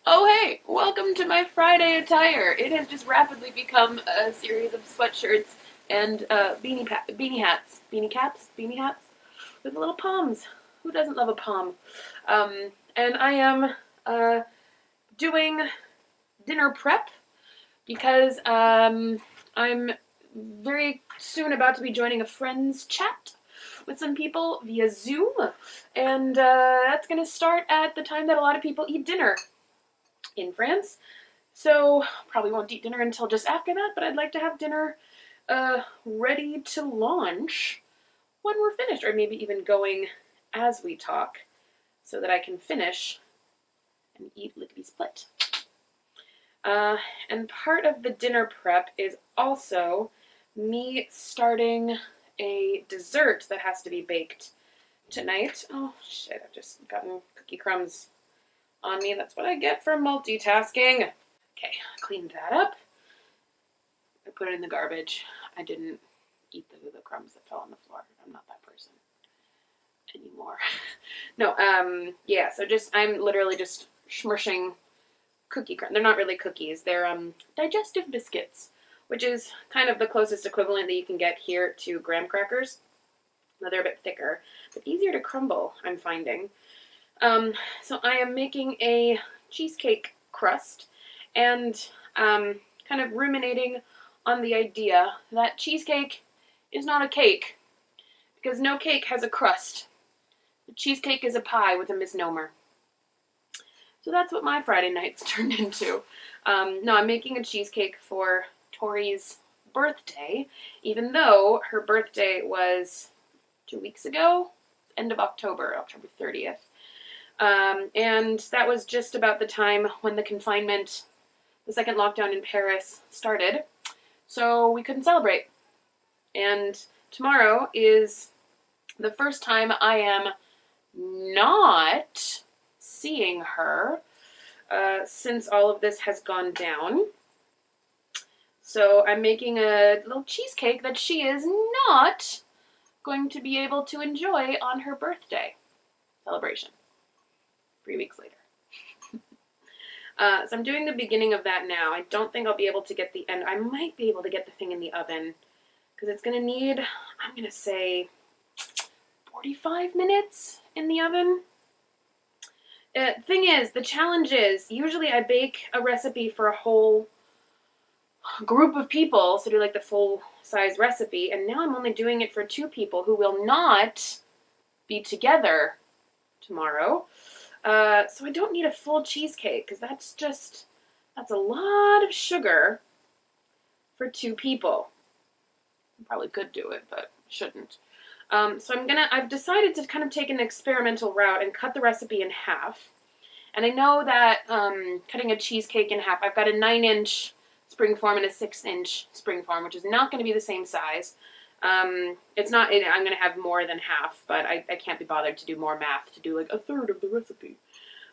Oh hey, welcome to my Friday attire. It has just rapidly become a series of sweatshirts and beanie hats, beanie caps, beanie hats with little palms. Who doesn't love a palm? And I am doing dinner prep because I'm very soon about to be joining a friends chat with some people via Zoom, and that's going to start at the time that a lot of people eat dinner in France. So probably won't eat dinner until just after that, but I'd like to have dinner ready to launch when we're finished, or maybe even going as we talk so that I can finish and eat lickety split. And part of the dinner prep is also me starting a dessert that has to be baked tonight. Oh shit, I've just gotten cookie crumbs on me. That's what I get for multitasking. Okay, cleaned that up. I put it in the garbage. I didn't eat the crumbs that fell on the floor. I'm not that person anymore. No, yeah, so I'm literally just smushing cookie crumbs. They're not really cookies. They're digestive biscuits, which is kind of the closest equivalent that you can get here to graham crackers. Now they're a bit thicker, but easier to crumble, I'm finding. So I am making a cheesecake crust and kind of ruminating on the idea that cheesecake is not a cake because no cake has a crust. The cheesecake is a pie with a misnomer. So that's what my Friday nights turned into. No, I'm making a cheesecake for Tori's birthday, even though her birthday was 2 weeks ago, end of October 30th. And that was just about the time when the second lockdown in Paris started. So we couldn't celebrate. And tomorrow is the first time I am not seeing her since all of this has gone down. So I'm making a little cheesecake that she is not going to be able to enjoy on her birthday celebration 3 weeks later. So I'm doing the beginning of that now. I don't think I'll be able to get the end. I might be able to get the thing in the oven because it's going to need, I'm going to say, 45 minutes in the oven. Thing is, the challenge is, usually I bake a recipe for a whole group of people, so do like the full-size recipe, and now I'm only doing it for 2 people who will not be together tomorrow. So I don't need a full cheesecake because that's a lot of sugar for 2 people. I probably could do it, but shouldn't. So I've decided to kind of take an experimental route and cut the recipe in half. And I know that cutting a cheesecake in half, I've got a 9-inch springform and a 6-inch springform, which is not going to be the same size. It's not, I'm going to have more than half, but I can't be bothered to do more math to do like a third of the recipe.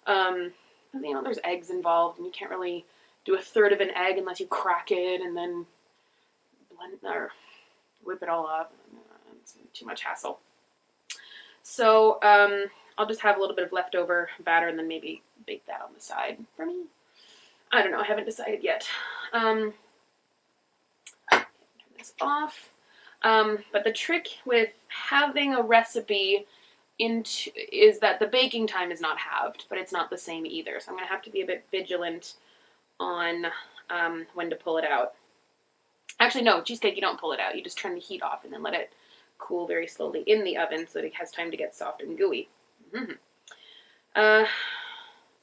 There's eggs involved, and you can't really do a third of an egg unless you crack it and then blend or whip it all up. It's too much hassle. So I'll just have a little bit of leftover batter and then maybe bake that on the side for me. I don't know. I haven't decided yet. Turn this off. But the trick with having a recipe is that the baking time is not halved, but it's not the same either. So I'm going to have to be a bit vigilant on when to pull it out. Actually, no, cheesecake, you don't pull it out. You just turn the heat off and then let it cool very slowly in the oven so that it has time to get soft and gooey. So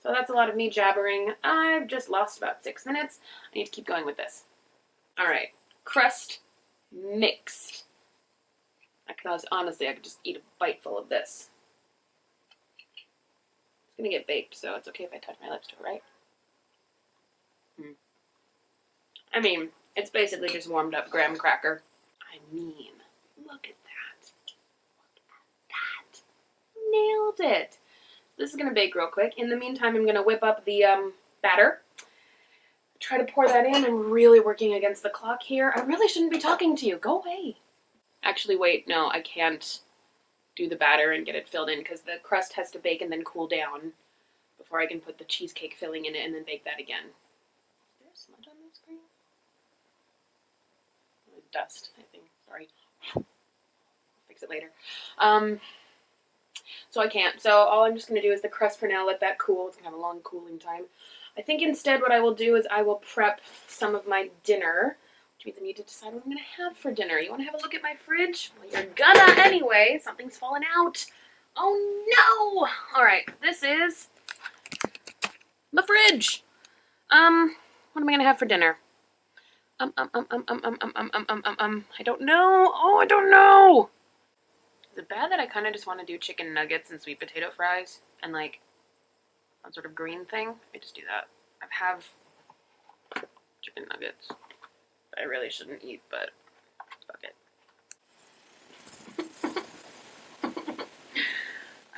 that's a lot of me jabbering. I've just lost about 6 minutes. I need to keep going with this. All right, crust mixed. Honestly, I could just eat a bite full of this. It's gonna get baked, so it's okay if I touch my lips to it, right? I mean, it's basically just warmed up graham cracker. I mean, look at that. Look at that. Nailed it. This is gonna bake real quick. In the meantime, I'm gonna whip up the batter. Try to pour that in. I'm really working against the clock here. I really shouldn't be talking to you. Go away. Actually, wait, no, I can't do the batter and get it filled in because the crust has to bake and then cool down before I can put the cheesecake filling in it and then bake that again. Is there smudge on the screen? Dust, I think. Sorry. I'll fix it later. So I can't. So all I'm just going to do is the crust for now, let that cool. It's going to have a long cooling time. I think instead what I will do is I will prep some of my dinner, which means I need to decide what I'm going to have for dinner. You want to have a look at my fridge? Well, you're gonna anyway. Something's fallen out. Oh no! All right, this is the fridge. What am I going to have for dinner? I don't know. Oh, I don't know. Is it bad that I kind of just want to do chicken nuggets and sweet potato fries and like some sort of green thing? Let me just do that. I have chicken nuggets that I really shouldn't eat, but fuck it.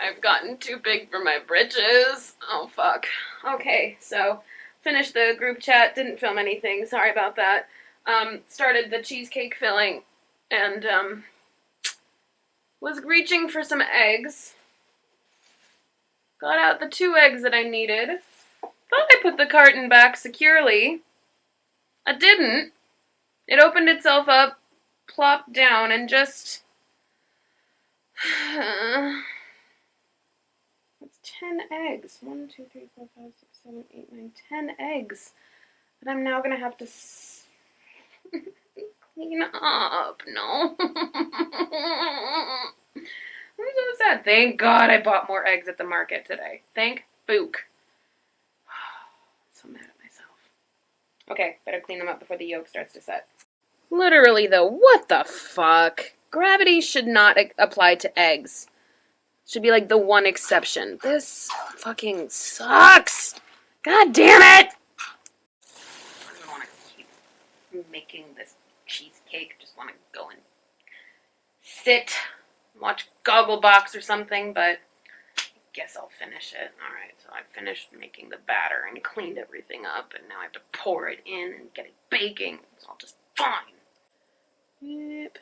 I've gotten too big for my britches. Oh, fuck. Okay, so finished the group chat, didn't film anything, sorry about that. Started the cheesecake filling, and, was reaching for some eggs. Got out the 2 eggs that I needed. Thought I put the carton back securely. I didn't. It opened itself up, plopped down, and just... That's 10 eggs. 1, 2, 3, 4, 5, 6, 7, 8, 9, 10 eggs that I'm now gonna have to clean up. No. I'm so sad. Thank God I bought more eggs at the market today. Thank Book. So mad at myself. Okay, better clean them up before the yolk starts to set. Literally though, what the fuck? Gravity should not apply to eggs. Should be like the one exception. This fucking sucks. God damn it! I don't want to keep making this cheesecake. Just want to go and sit, watch Gogglebox or something, but I guess I'll finish it. Alright, so I finished making the batter and cleaned everything up, and now I have to pour it in and get it baking. It's all just fine. Yep.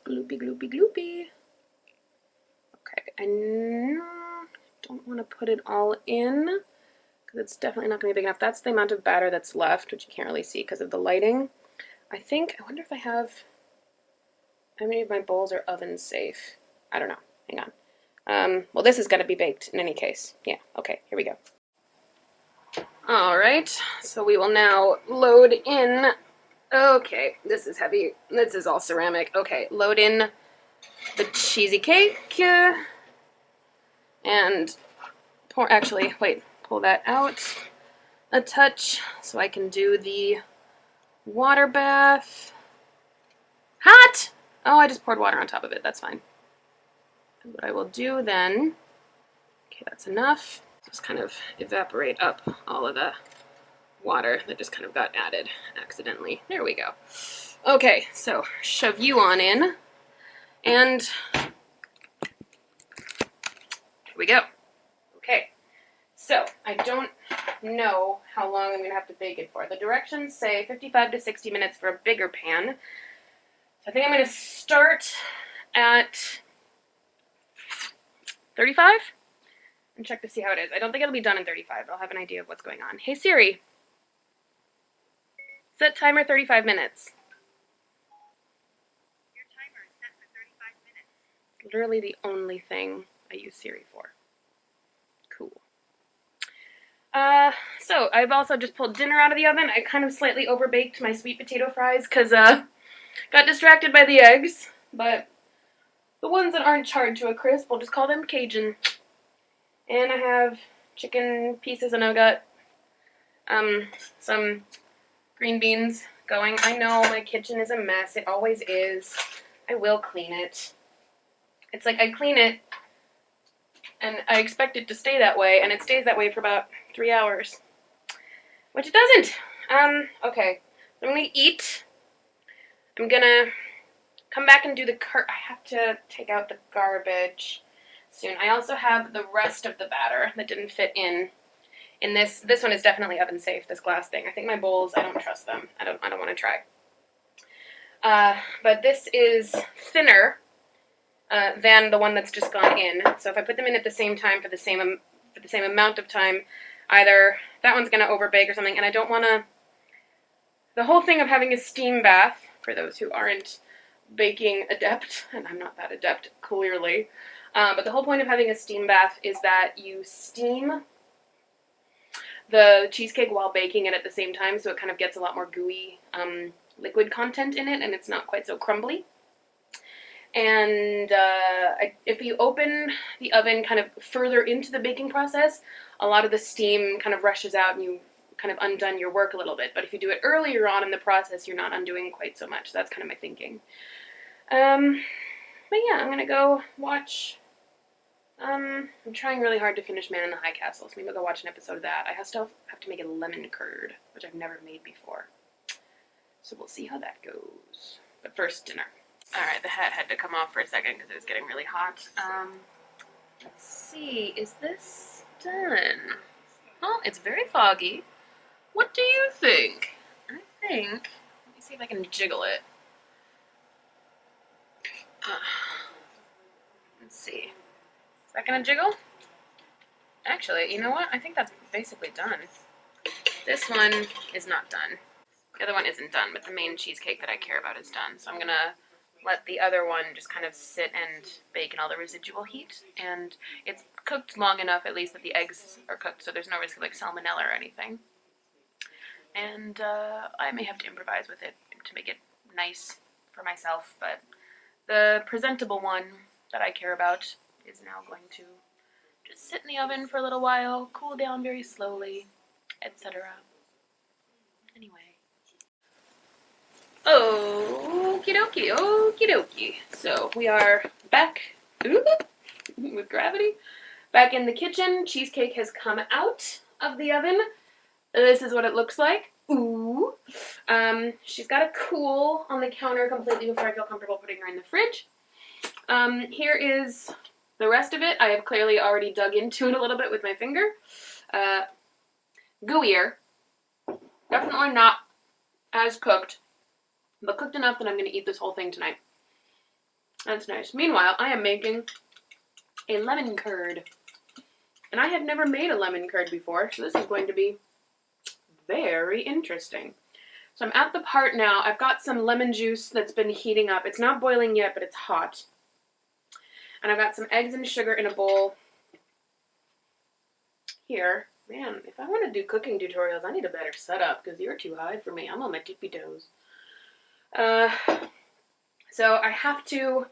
Gloopy, gloopy, gloopy. Okay, I don't want to put it all in because it's definitely not going to be big enough. That's the amount of batter that's left, which you can't really see because of the lighting. I wonder if I have, how many of my bowls are oven safe? I don't know. Hang on. Well, this is going to be baked in any case. Yeah, okay, here we go. All right, so we will now load in. Okay, this is heavy. This is all ceramic. Okay, load in the cheesecake. And pour, actually, wait, pull that out a touch so I can do the water bath. Hot! Oh, I just poured water on top of it. That's fine. And what I will do then, okay, that's enough. Just kind of evaporate up all of the water that just kind of got added accidentally. There we go. Okay, so shove you on in, and here we go. Okay, so I don't know how long I'm going to have to bake it for. The directions say 55 to 60 minutes for a bigger pan. So I think I'm going to start at 35 and check to see how it is. I don't think it'll be done in 35, but I'll have an idea of what's going on. Hey Siri, set timer 35 minutes. Your timer is set for 35 minutes. Literally the only thing I use Siri for. Cool. So I've also just pulled dinner out of the oven. I kind of slightly overbaked my sweet potato fries because got distracted by the eggs, but the ones that aren't charred to a crisp, we'll just call them Cajun. And I have chicken pieces, and I've got some green beans going. I know my kitchen is a mess. It always is. I will clean it. It's like I clean it and I expect it to stay that way, and it stays that way for about 3 hours. Which it doesn't. Okay. So I'm gonna eat. I'm gonna come back and do the I have to take out the garbage soon. I also have the rest of the batter that didn't fit in this. This one is definitely oven safe, this glass thing. I think my bowls, I don't trust them. I don't want to try. But this is thinner than the one that's just gone in. So if I put them in at the same time for the same for the same amount of time. Either that one's going to overbake or something, and I don't want to... The whole thing of having a steam bath, for those who aren't baking adept, and I'm not that adept, clearly, but the whole point of having a steam bath is that you steam the cheesecake while baking it at the same time, so it kind of gets a lot more gooey liquid content in it, and it's not quite so crumbly. And if you open the oven kind of further into the baking process, a lot of the steam kind of rushes out and you kind of undone your work a little bit. But if you do it earlier on in the process, you're not undoing quite so much. That's kind of my thinking. But yeah, I'm going to go watch... I'm trying really hard to finish Man in the High Castle, so maybe I'll go watch an episode of that. I still have to make a lemon curd, which I've never made before. So we'll see how that goes. But first, dinner. Alright, the hat had to come off for a second because it was getting really hot. Let's see, is this done? Oh, it's very foggy. What do you think? I think, let me see if I can jiggle it. Let's see. Is that gonna jiggle? Actually, you know what? I think that's basically done. This one is not done. The other one isn't done, but the main cheesecake that I care about is done. So I'm gonna let the other one just kind of sit and bake in all the residual heat. And it's cooked long enough, at least, that the eggs are cooked, so there's no risk of like salmonella or anything. And I may have to improvise with it to make it nice for myself, but the presentable one that I care about is now going to just sit in the oven for a little while, cool down very slowly, etc. Anyway. Okie dokie, okie dokie. So we are back with gravity. Back in the kitchen. Cheesecake has come out of the oven. This is what it looks like. Ooh. She's got to cool on the counter completely before I feel comfortable putting her in the fridge. Here is the rest of it. I have clearly already dug into it a little bit with my finger. Gooier. Definitely not as cooked, but cooked enough that I'm going to eat this whole thing tonight. That's nice. Meanwhile, I am making a lemon curd. And I have never made a lemon curd before, so this is going to be very interesting. So I'm at the part now. I've got some lemon juice that's been heating up. It's not boiling yet, but it's hot. And I've got some eggs and sugar in a bowl here. Man, if I want to do cooking tutorials, I need a better setup because you're too high for me. I'm on my tippy toes. So I have to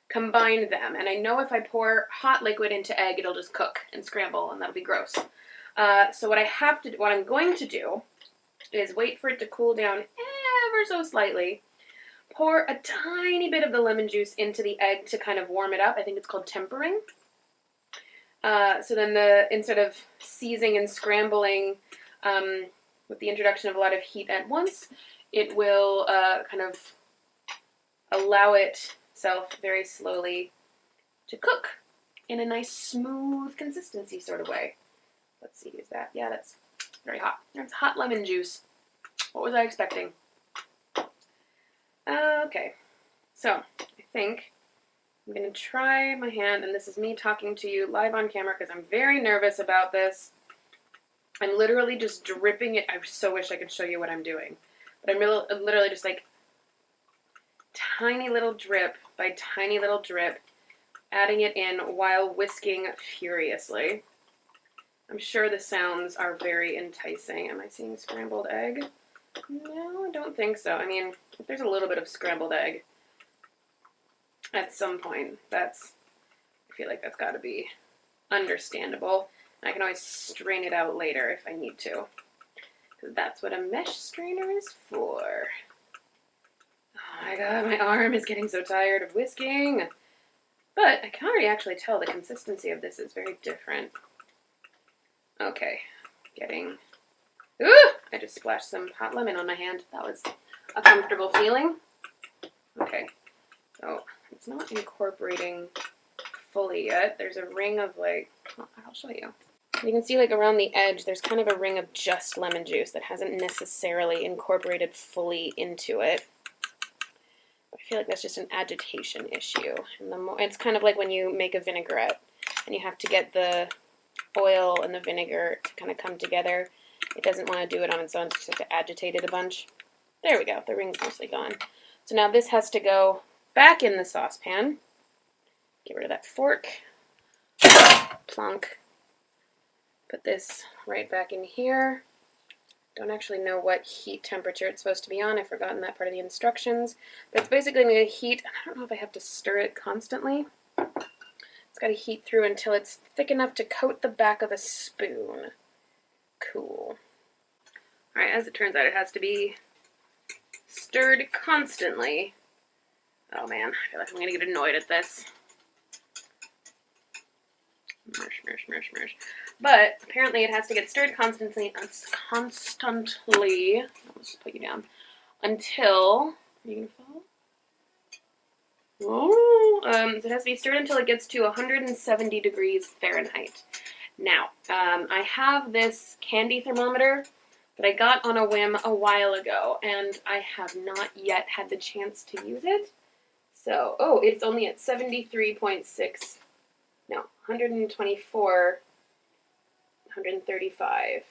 combine them. And I know if I pour hot liquid into egg, it'll just cook and scramble, and that'll be gross. So what I'm going to do is wait for it to cool down ever so slightly. Pour a tiny bit of the lemon juice into the egg to kind of warm it up. I think it's called tempering. So then instead of seizing and scrambling with the introduction of a lot of heat at once, it will kind of allow itself very slowly to cook in a nice smooth consistency sort of way. Let's see, is that? Yeah, that's very hot. That's hot lemon juice. What was I expecting? Okay, so I think I'm going to try my hand, and this is me talking to you live on camera because I'm very nervous about this. I'm literally just dripping it. I so wish I could show you what I'm doing. But I'm literally just like tiny little drip by tiny little drip, adding it in while whisking furiously. I'm sure the sounds are very enticing. Am I seeing scrambled egg? No, I don't think so. I mean, if there's a little bit of scrambled egg at some point, I feel like that's got to be understandable. I can always strain it out later if I need to, because that's what a mesh strainer is for. Oh my god, my arm is getting so tired of whisking. But I can already actually tell the consistency of this is very different. Okay, I just splashed some hot lemon on my hand. That was a comfortable feeling. Okay, so it's not incorporating fully yet. There's a ring of I'll show you. You can see around the edge, there's kind of a ring of just lemon juice that hasn't necessarily incorporated fully into it. But I feel like that's just an agitation issue. And it's kind of like when you make a vinaigrette and you have to get the oil and the vinegar to kind of come together. It doesn't want to do it on its own, so just have to agitate it a bunch. There we go, the ring's mostly gone. So now this has to go back in the saucepan. Get rid of that fork. Plunk. Put this right back in here. Don't actually know what heat temperature it's supposed to be on. I've forgotten that part of the instructions. But it's basically going to heat, I don't know if I have to stir it constantly. It's got to heat through until it's thick enough to coat the back of a spoon. Cool. Alright, as it turns out, it has to be stirred constantly. Oh man, I feel like I'm going to get annoyed at this. Mersh, mersh, mersh, mersh. But apparently it has to get stirred constantly. Let's just put you down. Until, are you going to fall? Oh, it has to be stirred until it gets to 170 degrees Fahrenheit. Now, I have this candy thermometer that I got on a whim a while ago, and I have not yet had the chance to use it. So, oh, it's only at 73.6, no, 124, 135.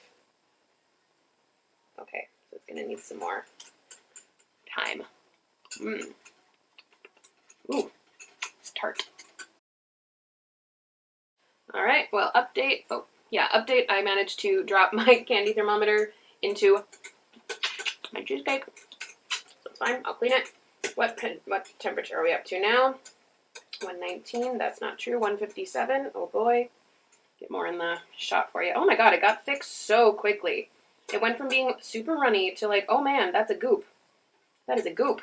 Okay, so it's going to need some more time. Ooh, it's tart. Alright, well, update. Oh, yeah, update. I managed to drop my candy thermometer into my cheesecake. So it's fine. I'll clean it. What temperature are we up to now? 119. That's not true. 157. Oh boy. Get more in the shot for you. Oh my god, it got thick so quickly. It went from being super runny to like, oh man, that's a goop. That is a goop.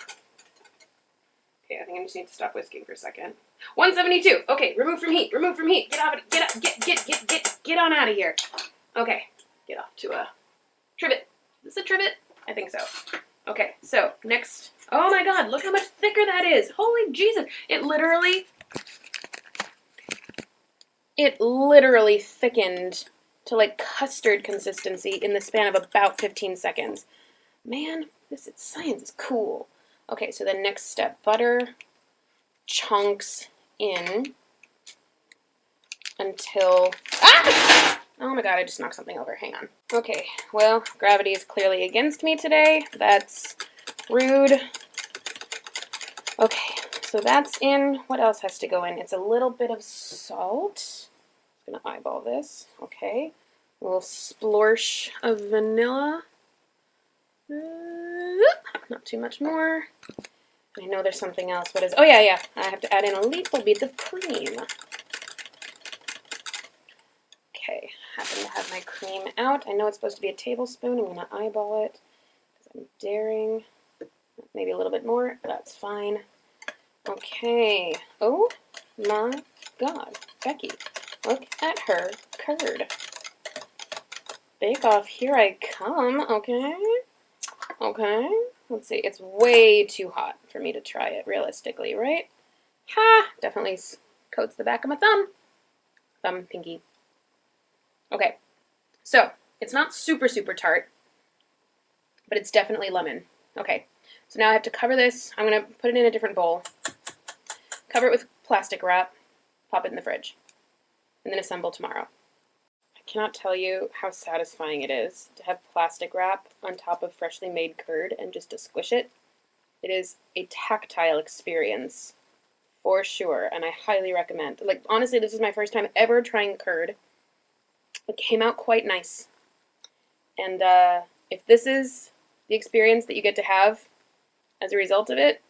Okay, I think I just need to stop whisking for a second. 172. Okay, remove from heat. Remove from heat. Get out of it. Get on out of here. Okay, get off to a trivet. Is this a trivet? I think so. Okay, so next. Oh my god, look how much thicker that is. Holy Jesus. It literally thickened to like custard consistency in the span of about 15 seconds. Man, science is cool. Okay, so the next step, butter chunks in until, oh my god, I just knocked something over, hang on. Okay, well, gravity is clearly against me today. That's rude. Okay, so that's in. What else has to go in? It's a little bit of salt. I'm gonna eyeball this. Okay, a little splorsh of vanilla. Not too much more. I know there's something else. What is? Oh yeah. I have to add in a little bit of cream. Okay, happen to have my cream out. I know it's supposed to be a tablespoon. I'm gonna eyeball it because I'm daring. Maybe a little bit more. That's fine. Okay. Oh my God, Becky, look at her curd. Bake off, here I come. Okay. Okay. Let's see. It's way too hot for me to try it realistically, right? Ha! Definitely coats the back of my thumb. Thumb, pinky. Okay. So, it's not super, super tart, but it's definitely lemon. Okay. So now I have to cover this. I'm going to put it in a different bowl. Cover it with plastic wrap. Pop it in the fridge. And then assemble tomorrow. I cannot tell you how satisfying it is to have plastic wrap on top of freshly made curd and just to squish it. It is a tactile experience for sure, and I highly recommend. Like, honestly, this is my first time ever trying curd. It came out quite nice. And if this is the experience that you get to have as a result of it,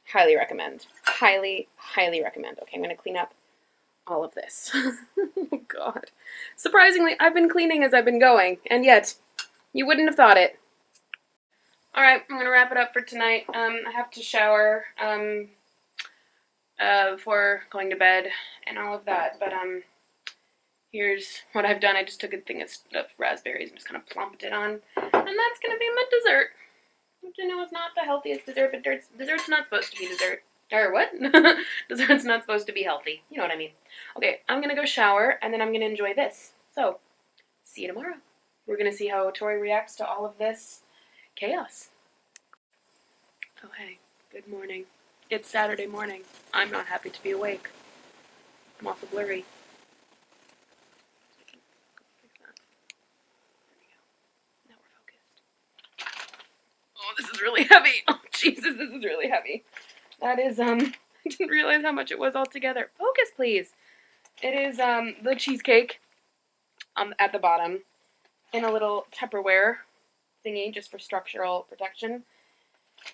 highly recommend. Highly, highly recommend. Okay, I'm going to clean up all of this. Oh, God. Surprisingly, I've been cleaning as I've been going, and yet, you wouldn't have thought it. Alright, I'm going to wrap it up for tonight. I have to shower before going to bed and all of that, but here's what I've done. I just took a thing of raspberries and just kind of plumped it on, and that's going to be my dessert. Which I know is not the healthiest dessert, but dessert's not supposed to be dessert. Or what? Dessert's not supposed to be healthy. You know what I mean. Okay, I'm going to go shower, and then I'm going to enjoy this. So, see you tomorrow. We're going to see how Tori reacts to all of this chaos. Oh, hey. Good morning. It's Saturday morning. I'm not happy to be awake. I'm awful blurry. is really heavy. Oh, Jesus, this is really heavy. That is, I didn't realize how much it was altogether. Focus, please. It is, the cheesecake at the bottom in a little Tupperware thingy just for structural protection.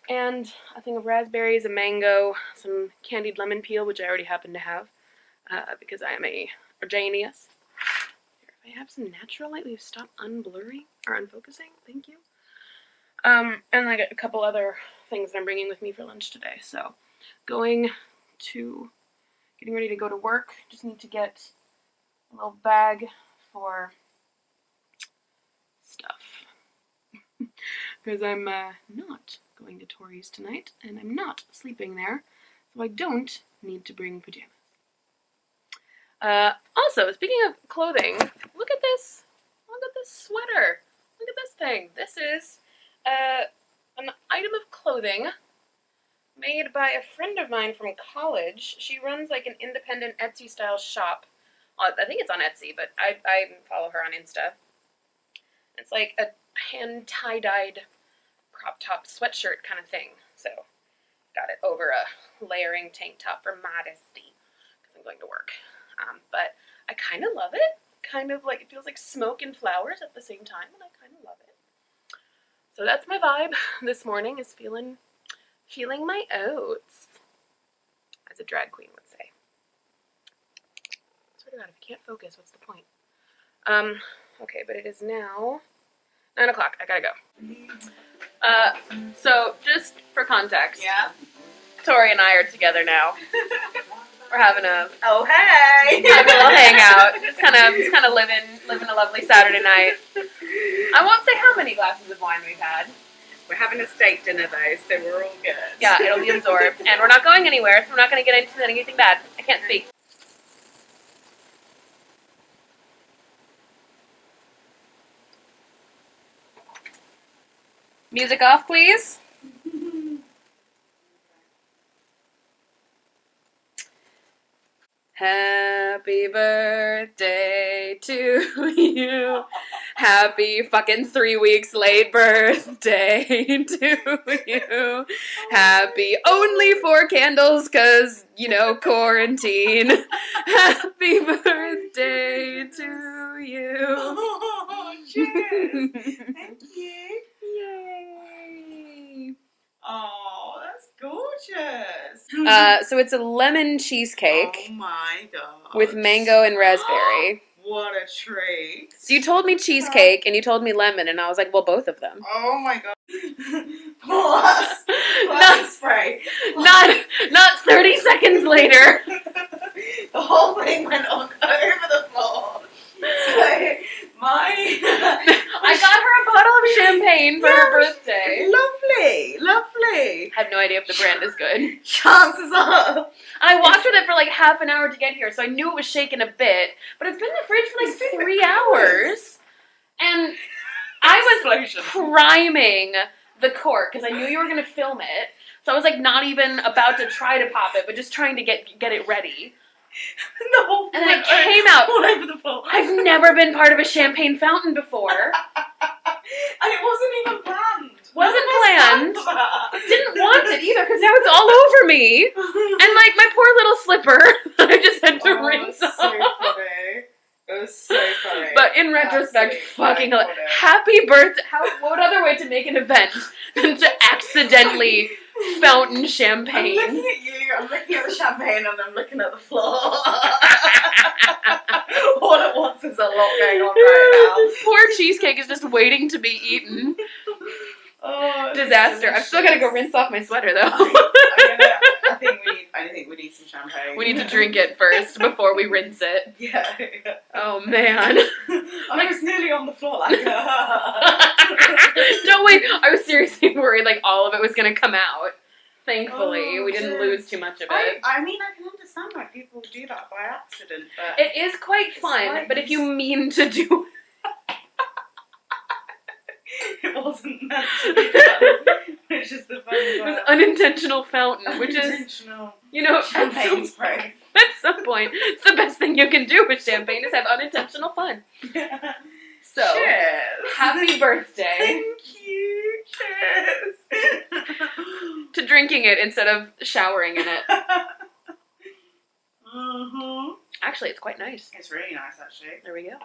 And a thing of raspberries, a mango, some candied lemon peel, which I already happen to have because I am a genius. Here, if I have some natural light, will you stop unblurring or unfocusing? Thank you. And I got a couple other things that I'm bringing with me for lunch today. So, getting ready to go to work. Just need to get a little bag for stuff because I'm not going to Tori's tonight, and I'm not sleeping there, so I don't need to bring pajamas. Also, speaking of clothing, look at this. Look at this sweater. Look at this thing. This is an item of clothing made by a friend of mine from college. She runs like an independent Etsy style shop. I think it's on Etsy, but I follow her on Insta. It's like a hand tie-dyed crop top sweatshirt kind of thing. So got it over a layering tank top for modesty because I'm going to work. But I kind of love it. Kind of like, it feels like smoke and flowers at the same time, and I kind of love it. So that's my vibe this morning, is feeling my oats, as a drag queen would say. I swear to God, if you can't focus, what's the point? Okay, but it is now 9 o'clock. I gotta go. So just for context, Yeah. Tori and I are together now. We're having a hey! having a little hangout. Just kind of living a lovely Saturday night. I won't say how many glasses of wine we've had. We're having a steak dinner though, so we're all good. Yeah, it'll be absorbed, and we're not going anywhere, so we're not going to get into anything bad. I can't speak. Music off, please. Happy birthday to you. Happy fucking 3 weeks late birthday to you. Happy only 4 candles, cause, quarantine. Happy birthday to you. Oh, cheers! Thank you. Yay. Oh, that's gorgeous. So it's a lemon cheesecake Oh my god. with mango and raspberry. What a treat. So you told me cheesecake and you told me lemon, and I was like, well, both of them. Oh my god. Plus spray. Not 30 seconds later. The whole thing went on over the floor. So, I got her a bottle of champagne for her birthday. Lovely. I have no idea if the brand is good. Chances are. I walked with it for like half an hour to get here, so I knew it was shaking a bit. But it's been in the fridge for like 3 hours. And I was priming the cork because I knew you were going to film it. So I was like not even about to try to pop it, but just trying to get it ready. And then it came out all over the floor. I've never been part of a champagne fountain before. And it wasn't even planned. Wasn't planned. Didn't want it either because now it's all over me. And like my poor little slipper, I just had to rinse off. So funny. It was so funny. But in retrospect, fucking happy birthday. What other way to make an event than to accidentally fountain champagne? I'm looking at you, I'm looking at the champagne, and I'm looking at the floor. All at once, there's a lot going on right This poor cheesecake is just waiting to be eaten. now. Disaster. I've still got to go rinse off my sweater though. I think we need some champagne. We need to drink it first before we rinse it. Yeah. Oh man. I was nearly on the floor like Don't wait. I was seriously worried like all of it was going to come out. Thankfully, we didn't lose too much of it. I mean, I can understand why people do that by accident, but It is quite fun, but if you mean to do it wasn't meant to be done, which is the fun it was part. unintentional fountain, which is, Unintentional at champagne spray. some point, it's the best thing you can do with champagne is have unintentional fun. So, Cheers. happy birthday. Thank you. Cheers. drinking it instead of showering in it. Mm-hmm. Actually, it's quite nice. It's really nice, actually. There we go.